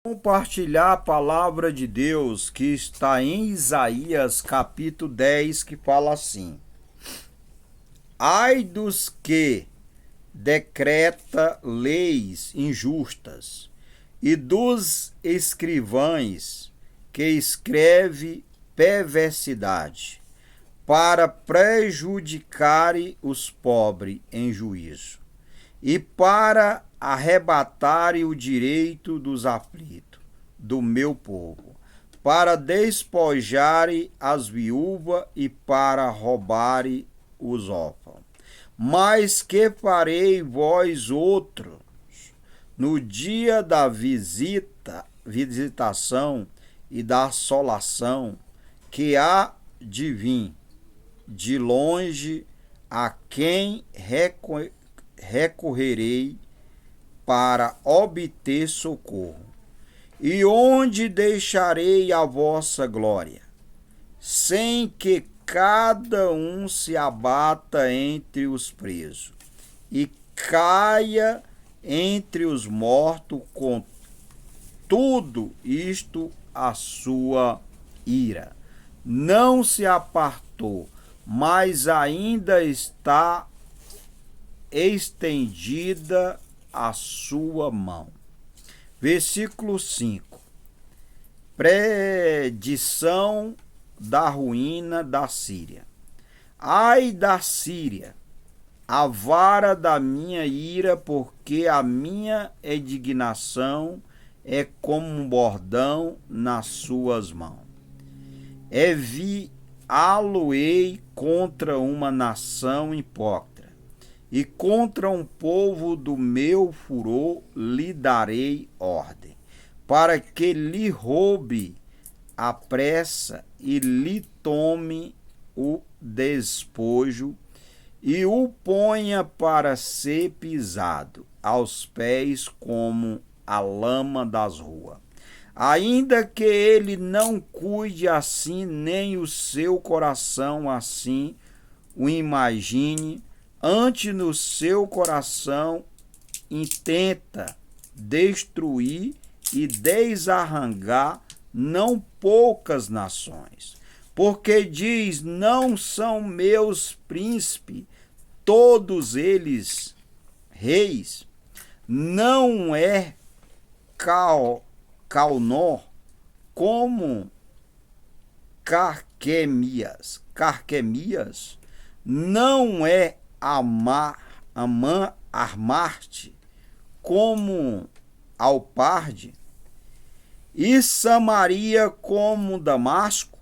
Compartilhar a palavra de Deus que está em Isaías capítulo 10, que fala assim: Ai dos que decreta leis injustas e dos escrivães que escreve perversidade para prejudicar os pobres em juízo e para arrebatar o direito dos aflitos, do meu povo, para despojar as viúvas e para roubar os órfãos. Mas que farei vós outros no dia da visitação e da assolação, que há de vir de longe, a quem recorrerei para obter socorro? E onde deixarei a vossa glória, sem que cada um se abata entre os presos e caia entre os mortos, com tudo isto a sua ira não se apartou, mas ainda está estendida a sua mão. Versículo 5. Predição da ruína da Síria. Ai da Síria, a vara da minha ira, porque a minha indignação é como um bordão nas suas mãos. Enviá-lo-ei contra uma nação hipócrita, e contra um povo do meu furor lhe darei ordem, para que lhe roube a pressa e lhe tome o despojo e o ponha para ser pisado aos pés como a lama das ruas. Ainda que ele não cuide assim, nem o seu coração assim o imagine, antes no seu coração intenta destruir e desarrancar não poucas nações. Porque diz: não são meus príncipes todos eles reis? Não é Calnor como Carquemias? Não é Armarte como Alparde? E Samaria como Damasco?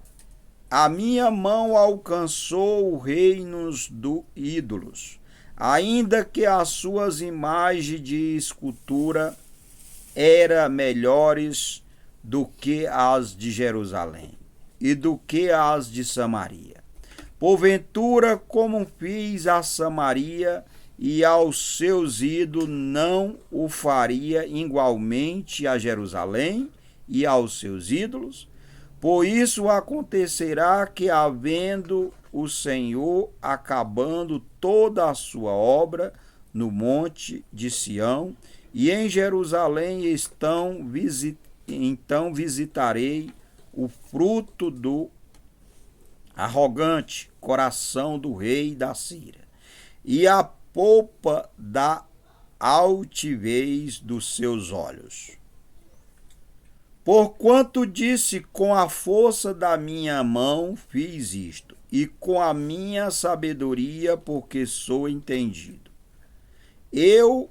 A minha mão alcançou os reinos dos ídolos, ainda que as suas imagens de escultura eram melhores do que as de Jerusalém e do que as de Samaria. Porventura, como fiz a Samaria e aos seus ídolos, não o faria igualmente a Jerusalém e aos seus ídolos? Por isso acontecerá que, havendo o Senhor acabando toda a sua obra no monte de Sião, e em Jerusalém então visitarei o fruto do arrogante coração do rei da Síria, e a polpa da altivez dos seus olhos. Porquanto disse: com a força da minha mão fiz isto, e com a minha sabedoria, porque sou entendido. Eu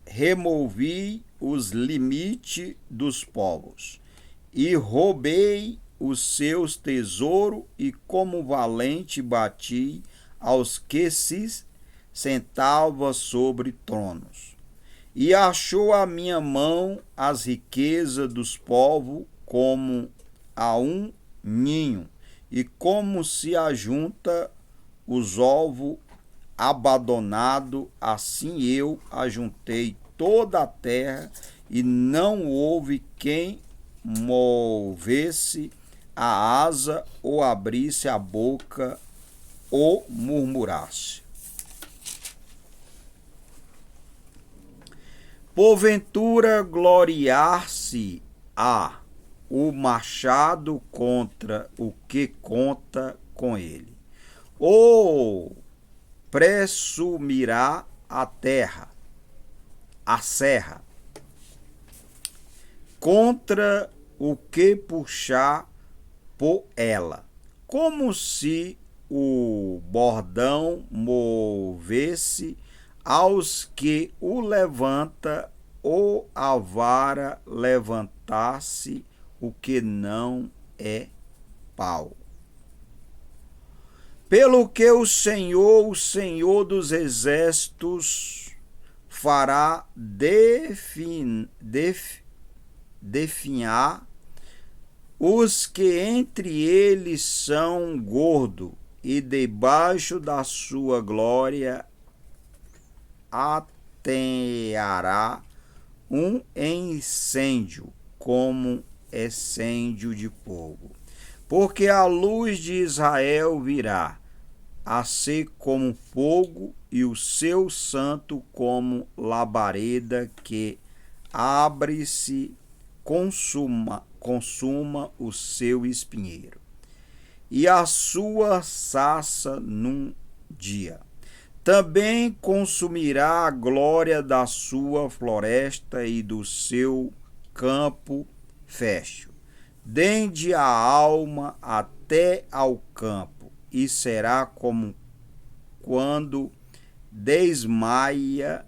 removi os limites dos povos, e roubei os seus tesouros, e como valente bati aos que se sentavam sobre tronos. E achou a minha mão as riquezas dos povos como a um ninho, e como se ajunta os ovos abandonado, assim eu ajuntei toda a terra, e não houve quem movesse a asa, ou abrisse a boca, ou murmurasse. Porventura gloriar-se há o machado contra o que conta com ele. Ou presumirá a terra, a serra, contra o que puxar por ela, como se o bordão movesse aos que o levanta, ou a vara levantasse o que não é pau. Pelo que o Senhor dos Exércitos, fará definhar os que entre eles são gordos, e debaixo da sua glória ateará um incêndio, como incêndio de fogo. Porque a luz de Israel virá a ser como fogo, e o seu santo como labareda que abre-se, consuma o seu espinheiro, e a sua sarça num dia. Também consumirá a glória da sua floresta e do seu campo fértil, desde a alma até ao campo, e será como quando desmaia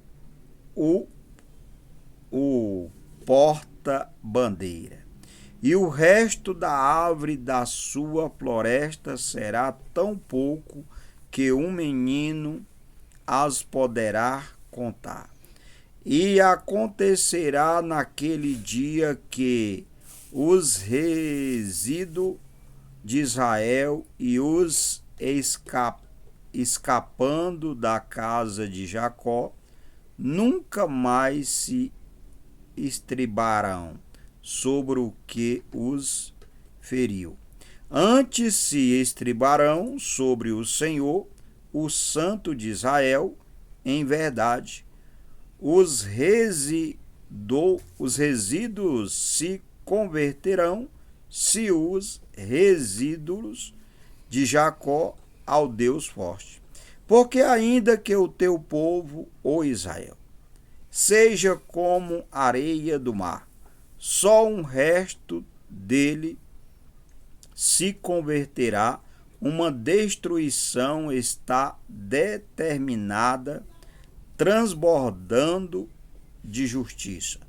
o porta-bandeira. E o resto da árvore da sua floresta será tão pouco que um menino as poderá contar. E acontecerá naquele dia que os resíduos de Israel e os escapando da casa de Jacó nunca mais se estribarão sobre o que os feriu. Antes se estribarão sobre o Senhor, o Santo de Israel, em verdade. Os resíduos se converterão, se os resíduos de Jacó, ao Deus forte. Porque ainda que o teu povo, ó Israel, seja como areia do mar, só um resto dele se converterá, uma destruição está determinada, transbordando de justiça.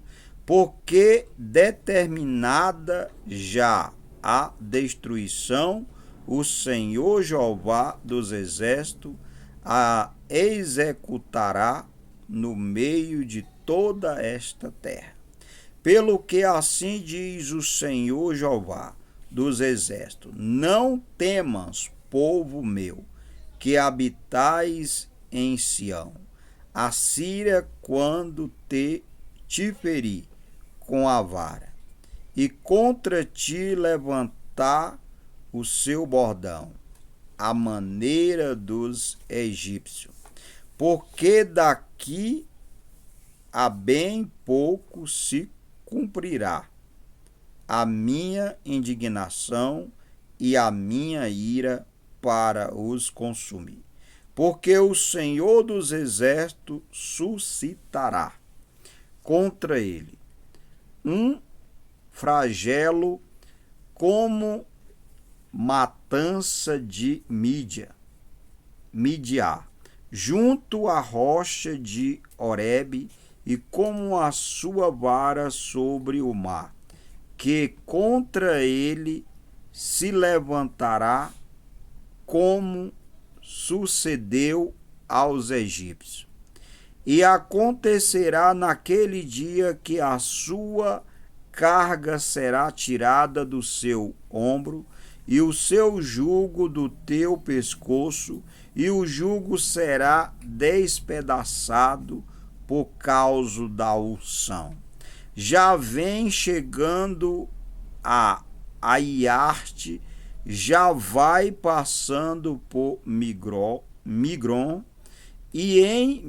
Porque determinada já a destruição, o Senhor Jeová dos Exércitos a executará no meio de toda esta terra. Pelo que assim diz o Senhor Jeová dos Exércitos: não temas, povo meu, que habitais em Sião. A Síria, quando te ferir com a vara, e contra ti levantar o seu bordão, à maneira dos egípcios. Porque daqui a bem pouco se cumprirá a minha indignação e a minha ira para os consumir. Porque o Senhor dos Exércitos suscitará contra ele um flagelo como matança de Midiá, junto à rocha de Horebe, e como a sua vara sobre o mar, que contra ele se levantará, como sucedeu aos egípcios. E acontecerá naquele dia que a sua carga será tirada do seu ombro, e o seu jugo do teu pescoço, e o jugo será despedaçado por causa da unção. Já vem chegando a Iarte, já vai passando por Migron, e em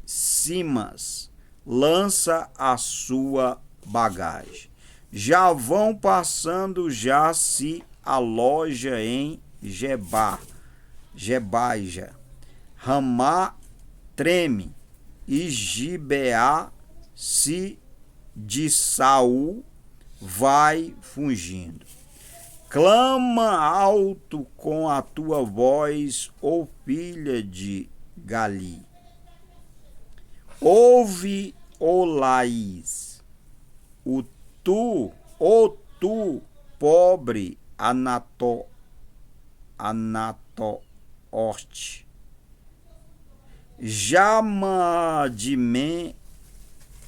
Micimas lança a sua bagagem. já vão passando, já se aloja em Gebaja. Ramá treme, e Gibeá se de Saul vai fugindo. Clama alto com a tua voz, ó filha de Gali. Ouve, ó Laís, tu, pobre Anatoorte. Já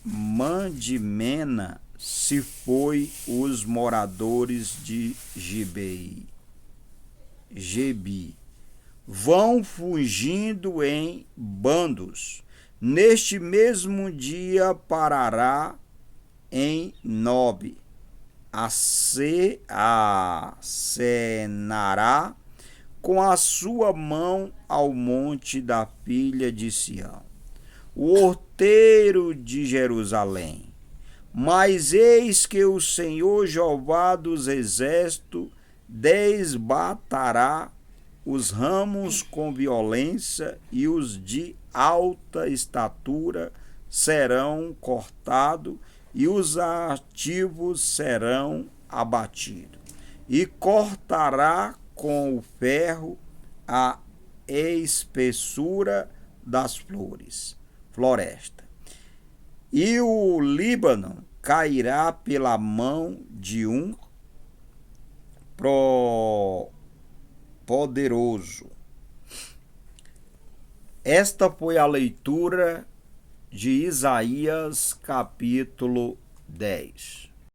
Mandimena se foi os moradores de Gebi. Vão fugindo em bandos. Neste mesmo dia parará em Nob. Acenará com a sua mão ao monte da filha de Sião, o horteiro de Jerusalém. Mas eis que o Senhor Jeová dos exércitos desbatará os ramos com violência, e os de alta estatura serão cortados, e os ativos serão abatidos. E cortará com o ferro a espessura das floresta. E o Líbano cairá pela mão de um poderoso. Esta foi a leitura de Isaías capítulo 10.